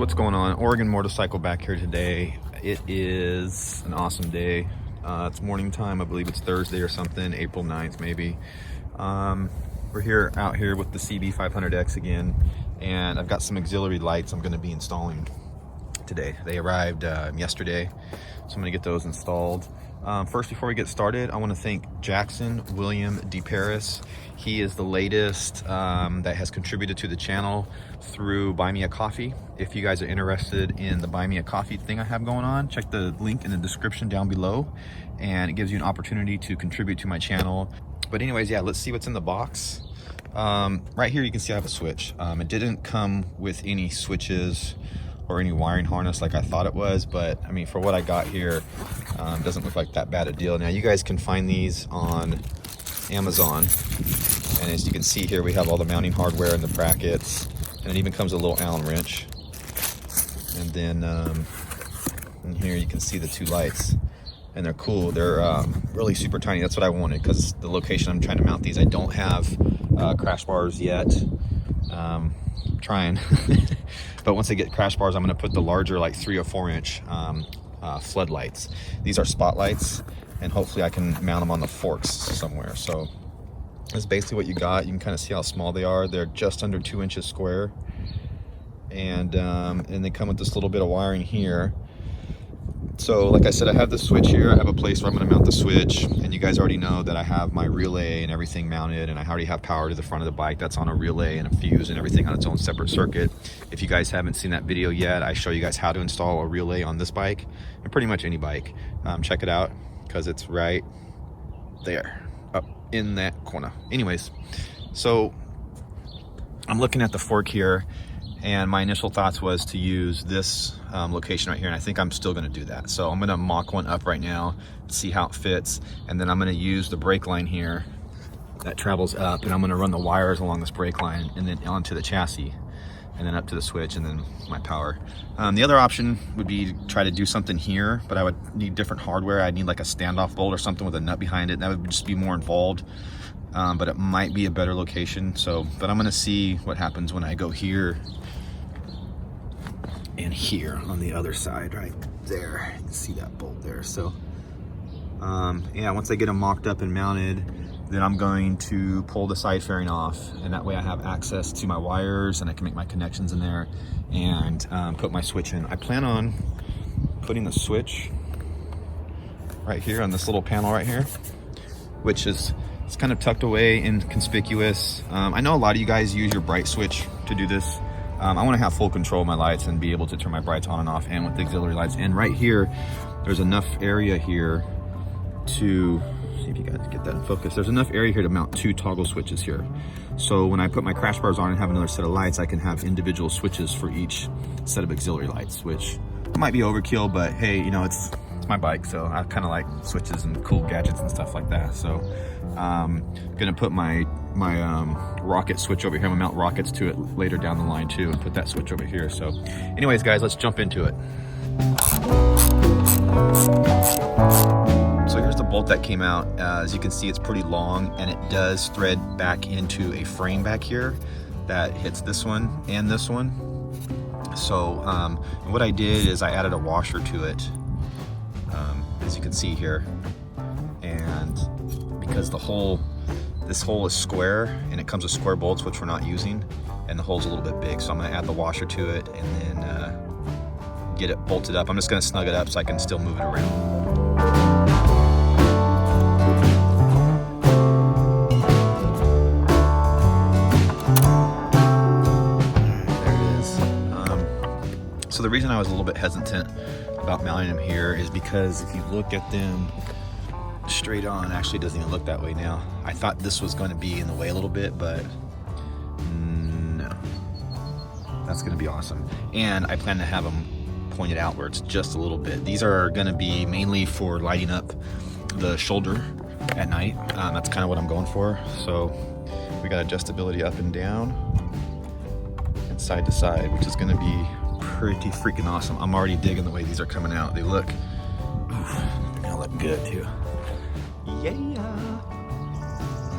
what's going on? Oregon motorcycle back here today. It is an awesome day. It's morning time. I believe it's Thursday or something, April 9th maybe. We're out here with the CB500X again, and I've got some auxiliary lights I'm going to be installing today. They arrived yesterday, so I'm going to get those installed. First, before we get started, I want to thank Jackson William DeParis. He is the latest that has contributed to the channel through Buy Me a Coffee. If you guys are interested in the Buy Me a Coffee thing I have going on, check the link in the description down below, and it gives you an opportunity to contribute to my channel. But anyways, yeah, let's see what's in the box. Right here you can see I have a switch. It didn't come with any switches or any wiring harness like I thought it was, but I mean, for what I got here, doesn't look like that bad a deal. Now you guys can find these on Amazon, and as you can see here, we have all the mounting hardware and the brackets, and it even comes with a little Allen wrench. And then in here you can see the two lights, and they're cool. They're really super tiny. That's what I wanted, because the location I'm trying to mount these, I don't have crash bars yet. Trying but once I get crash bars, I'm going to put the larger, like 3 or 4 inch floodlights. These are spotlights, and hopefully I can mount them on the forks somewhere. So that's basically what you got. You can kind of see how small they are. They're just under 2 inches square, and they come with this little bit of wiring here. So like I said, I have the switch here. I have a place where I'm going to mount the switch, and you guys already know that I have my relay and everything mounted, and I already have power to the front of the bike. That's on a relay and a fuse and everything on its own separate circuit. If you guys haven't seen that video yet, I show you guys how to install a relay on this bike, and pretty much any bike. Check it out, because it's right there up in that corner. Anyways, so I'm looking at the fork here, and my initial thoughts was to use this location right here, and I think I'm still going to do that. So I'm going to mock one up right now, see how it fits, and then I'm going to use the brake line here that travels up, and I'm going to run the wires along this brake line and then onto the chassis, and then up to the switch, and then my power. The other option would be to try to do something here, but I would need different hardware. I'd need like a standoff bolt or something with a nut behind it. That would just be more involved, but it might be a better location. So, but I'm going to see what happens when I go here and here on the other side right there. You can see that bolt there. So yeah, once I get them mocked up and mounted, then I'm going to pull the side fairing off, and that way I have access to my wires, and I can make my connections in there and put my switch in. I plan on putting the switch right here on this little panel right here, which is, it's kind of tucked away and conspicuous. I know a lot of you guys use your bright switch to do this. I want to have full control of my lights and be able to turn my brights on and off, and with the auxiliary lights. And right here, there's enough area here to, see if you guys get that in focus. There's enough area here to mount 2 toggle switches here. So when I put my crash bars on and have another set of lights, I can have individual switches for each set of auxiliary lights, which might be overkill, but hey, you know, it's my bike, so I kind of like switches and cool gadgets and stuff like that. So I'm gonna put my rocket switch over here. I'm gonna mount rockets to it later down the line too, and put that switch over here. So anyways, guys, let's jump into it. So here's the bolt that came out. As you can see, it's pretty long, and it does thread back into a frame back here that hits this one and this one. So what I did is I added a washer to it, as you can see here, and because this hole is square, and it comes with square bolts, which we're not using, and the hole's a little bit big, so I'm going to add the washer to it and then get it bolted up. I'm just going to snug it up so I can still move it around. So the reason I was a little bit hesitant about mounting them here is because if you look at them straight on, actually it doesn't even look that way now. I thought this was going to be in the way a little bit, but no. That's going to be awesome. And I plan to have them pointed outwards just a little bit. These are going to be mainly for lighting up the shoulder at night. That's kind of what I'm going for. So we got adjustability up and down and side to side, which is going to be pretty freaking awesome. I'm already digging the way these are coming out. They look, they look good too. Yeah.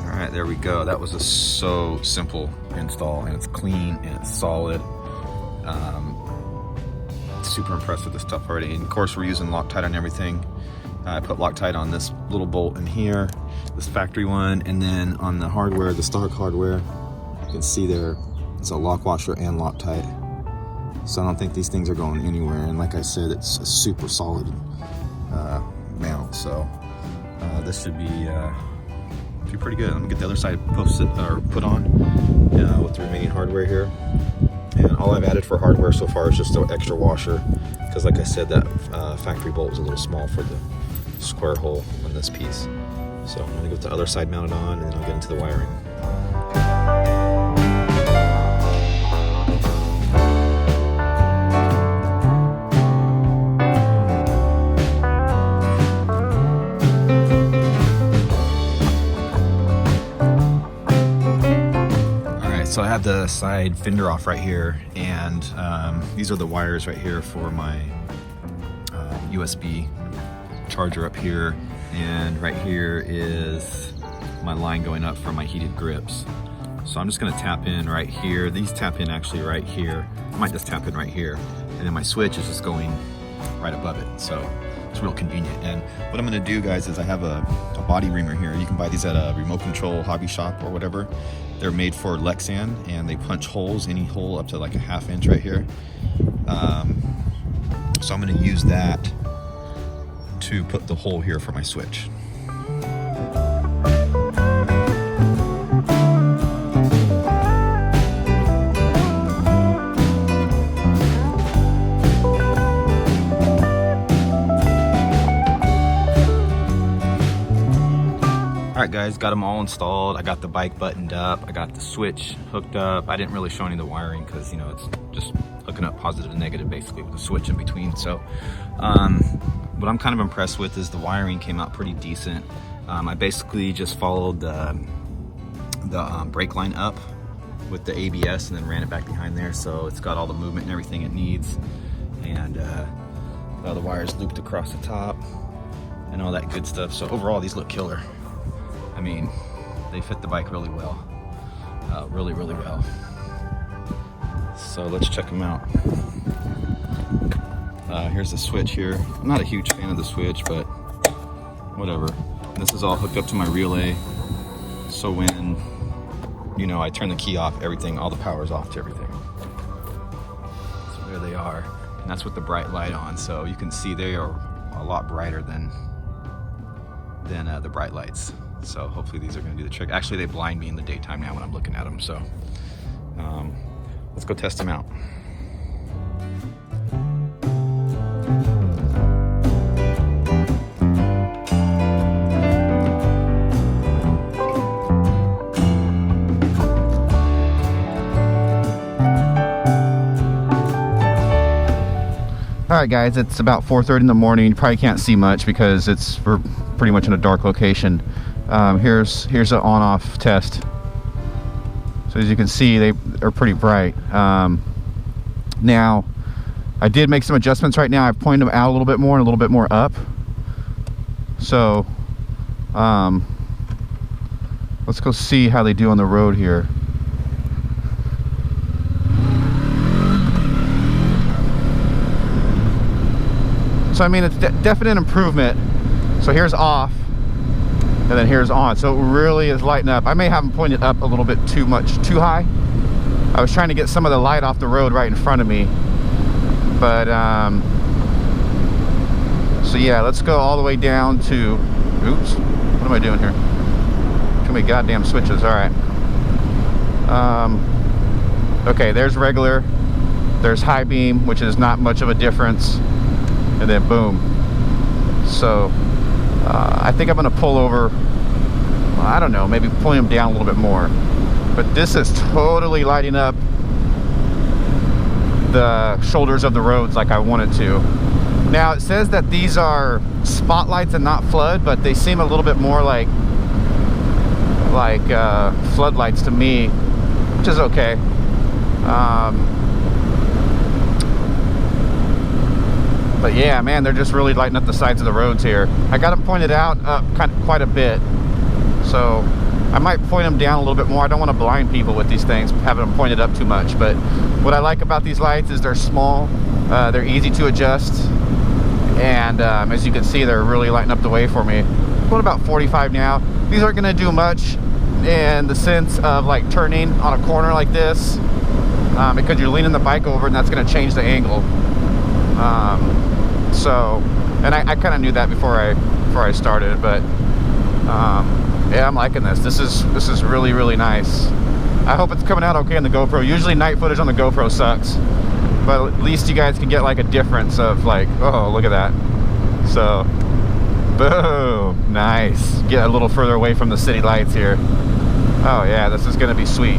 All right, there we go. That was a so simple install, and it's clean and it's solid. super impressed with this stuff already. And of course, we're using Loctite on everything. I put Loctite on this little bolt in here, this factory one, and then on the hardware, the stock hardware, you can see there, it's a lock washer and Loctite. So I don't think these things are going anywhere. And like I said, it's a super solid mount. So this should be pretty good. I'm gonna get the other side posted or put on with the remaining hardware here. And all I've added for hardware so far is just an extra washer, because like I said, that factory bolt was a little small for the square hole on this piece. So I'm gonna get the other side mounted on, and then I'll get into the wiring. So I have the side fender off right here, and these are the wires right here for my USB charger up here, and right here is my line going up for my heated grips. So I'm just gonna tap in right here. These tap in actually right here. I might just tap in right here, and then my switch is just going right above it. So it's real convenient. And what I'm gonna do, guys, is I have a body reamer here. You can buy these at a remote control hobby shop or whatever. They're made for Lexan, and they punch holes, any hole up to like a 1/2 inch right here. So I'm gonna use that to put the hole here for my switch. All right, guys, got them all installed. I got the bike buttoned up. I got the switch hooked up. I didn't really show any of the wiring because, you know, it's just hooking up positive and negative basically with a switch in between. So what I'm kind of impressed with is the wiring came out pretty decent. I basically just followed the brake line up with the ABS and then ran it back behind there. So it's got all the movement and everything it needs. And all the wires looped across the top and all that good stuff. So overall, these look killer. I mean, they fit the bike really well, really well. So let's check them out. Here's the switch here. I'm not a huge fan of the switch, but whatever. This is all hooked up to my relay. So when, you know, I turn the key off, everything, all the power's off to everything. So there they are. And that's with the bright light on. So you can see they are a lot brighter than the bright lights. So hopefully these are going to do the trick. Actually, they blind me in the daytime now when I'm looking at them. So let's go test them out. All right, guys, it's about 4:30 in the morning. You probably can't see much because we're pretty much in a dark location. Here's an on-off test. So as you can see, they are pretty bright. Now, I did make some adjustments right now. I've pointed them out a little bit more and a little bit more up. So let's go see how they do on the road here. So I mean, it's definite improvement. So here's off, and then here's on. So it really is lighting up. I may have them pointed up a little bit too high. I was trying to get some of the light off the road right in front of me. But, so yeah, let's go all the way down to, oops, what am I doing here? Too many goddamn switches, all right. Okay, there's regular, there's high beam, which is not much of a difference. And then boom. So I think I'm gonna pull over, well, I don't know, maybe pull him down a little bit more. But this is totally lighting up the shoulders of the roads like I want it to. Now it says that these are spotlights and not flood, but they seem a little bit more like floodlights to me, which is okay. But yeah, man, they're just really lighting up the sides of the roads here. I got them pointed out quite a bit. So I might point them down a little bit more. I don't want to blind people with these things, having them pointed up too much. But what I like about these lights is they're small. They're easy to adjust, and as you can see, they're really lighting up the way for me. I'm going about 45 now. These aren't going to do much in the sense of like turning on a corner like this, because you're leaning the bike over and that's going to change the angle. And I kind of knew that before I started, but yeah, I'm liking this. This is really, really nice. I hope it's coming out okay on the GoPro. Usually night footage on the GoPro sucks, but at least you guys can get like a difference of like, oh, look at that. So, boom, nice. Get a little further away from the city lights here. Oh yeah, this is gonna be sweet.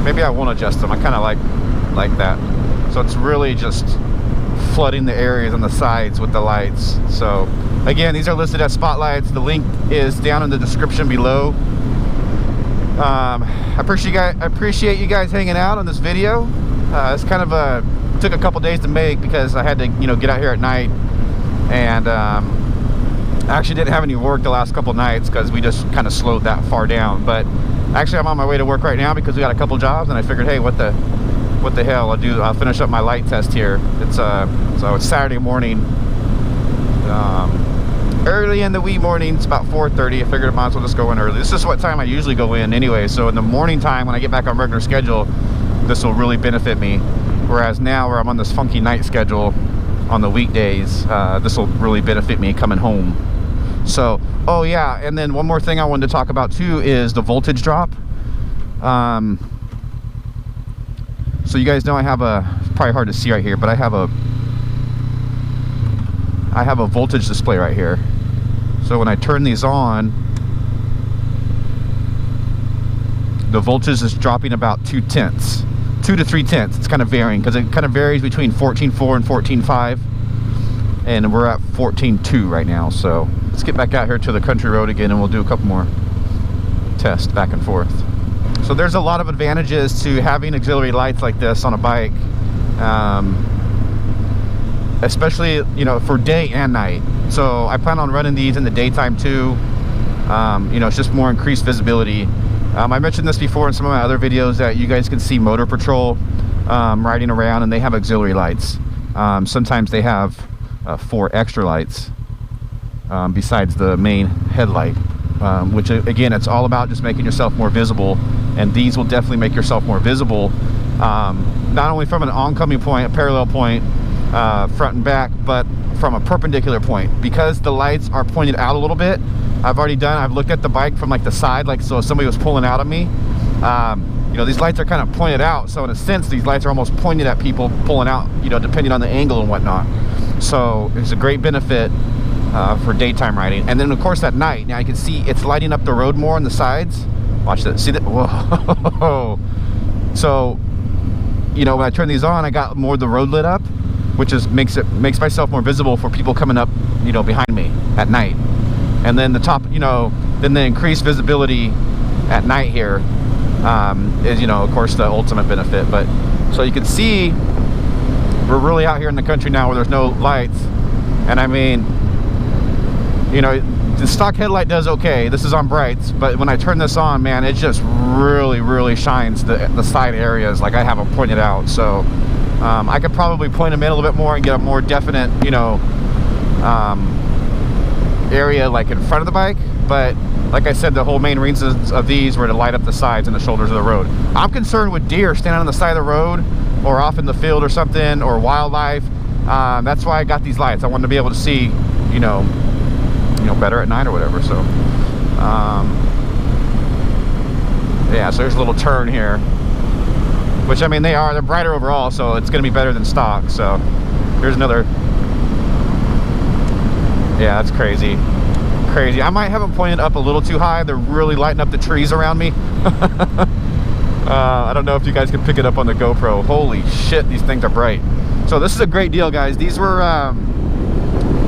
Maybe I won't adjust them. I kind of like that. So it's really just flooding the areas on the sides with the lights. So again, these are listed as spotlights. The link is down in the description below. I appreciate you guys hanging out on this video. It's kind of took a couple days to make because I had to, you know, get out here at night, and I actually didn't have any work the last couple nights because we just kind of slowed that far down. But actually, I'm on my way to work right now because we got a couple jobs, and I figured, hey, what the hell, I'll finish up my light test here. It's so it's Saturday morning, early in the wee morning. It's about 4:30. I figured I might as well just go in early. This is what time I usually go in anyway, so in the morning time when I get back on regular schedule, this will really benefit me. Whereas now, where I'm on this funky night schedule on the weekdays, this will really benefit me coming home. So, oh yeah, and then one more thing I wanted to talk about too is the voltage drop. So you guys know I have it's probably hard to see right here, but I have a voltage display right here. So when I turn these on, the voltage is dropping about 2 to 3 tenths. It's kind of varying because it kind of varies between 14.4 and 14.5, and we're at 14.2 right now. So let's get back out here to the country road again, and we'll do a couple more tests back and forth. So there's a lot of advantages to having auxiliary lights like this on a bike, especially, you know, for day and night. So I plan on running these in the daytime too. You know, it's just more increased visibility. I mentioned this before in some of my other videos that you guys can see Motor Patrol riding around, and they have auxiliary lights. Sometimes they have 4 extra lights besides the main headlight, which again, it's all about just making yourself more visible, and these will definitely make yourself more visible, not only from an oncoming point, a parallel point, front and back, but from a perpendicular point, because the lights are pointed out a little bit. I've looked at the bike from like the side, like so if somebody was pulling out at me, you know, these lights are kind of pointed out, so in a sense these lights are almost pointed at people pulling out, you know, depending on the angle and whatnot. So it's a great benefit for daytime riding. And then of course at night, now you can see it's lighting up the road more on the sides. Watch that, see that? Whoa. So, you know, when I turn these on, I got more of the road lit up, which makes myself more visible for people coming up, you know, behind me at night. And then the top, you know, then the increased visibility at night here is, you know, of course, the ultimate benefit. But so you can see we're really out here in the country now where there's no lights, and I mean, you know, the stock headlight does okay. This is on brights, but when I turn this on, man, it just really shines the side areas like I have them pointed out. So I could probably point them in a little bit more and get a more definite, you know, area like in front of the bike. But like I said, the whole main reasons of these were to light up the sides and the shoulders of the road. I'm concerned with deer standing on the side of the road or off in the field or something, or wildlife. That's why I got these lights. I wanted to be able to see, you know, better at night or whatever. So yeah, so there's a little turn here, which, I mean, they're brighter overall, so it's gonna be better than stock. So here's another. Yeah, that's crazy. I might have them pointed up a little too high. They're really lighting up the trees around me. I don't know if you guys can pick it up on the GoPro. Holy shit, these things are bright. So this is a great deal, guys. These were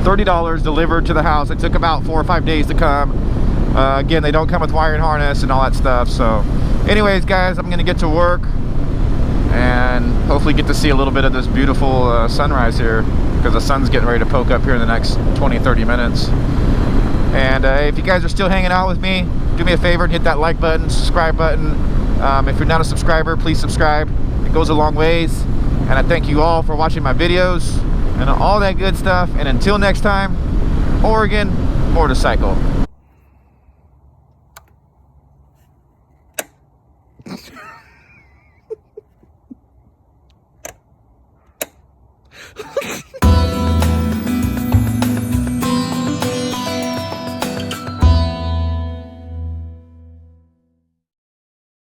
$30 delivered to the house. It took about 4 or 5 days to come. Again, they don't come with wiring harness and all that stuff. So anyways, guys, I'm gonna get to work and hopefully get to see a little bit of this beautiful sunrise here, because the sun's getting ready to poke up here in the next 20-30 minutes. And if you guys are still hanging out with me, do me a favor and hit that like button, subscribe button. If you're not a subscriber, please subscribe. It goes a long ways. And I thank you all for watching my videos and all that good stuff. And until next time, Oregon motorcycle.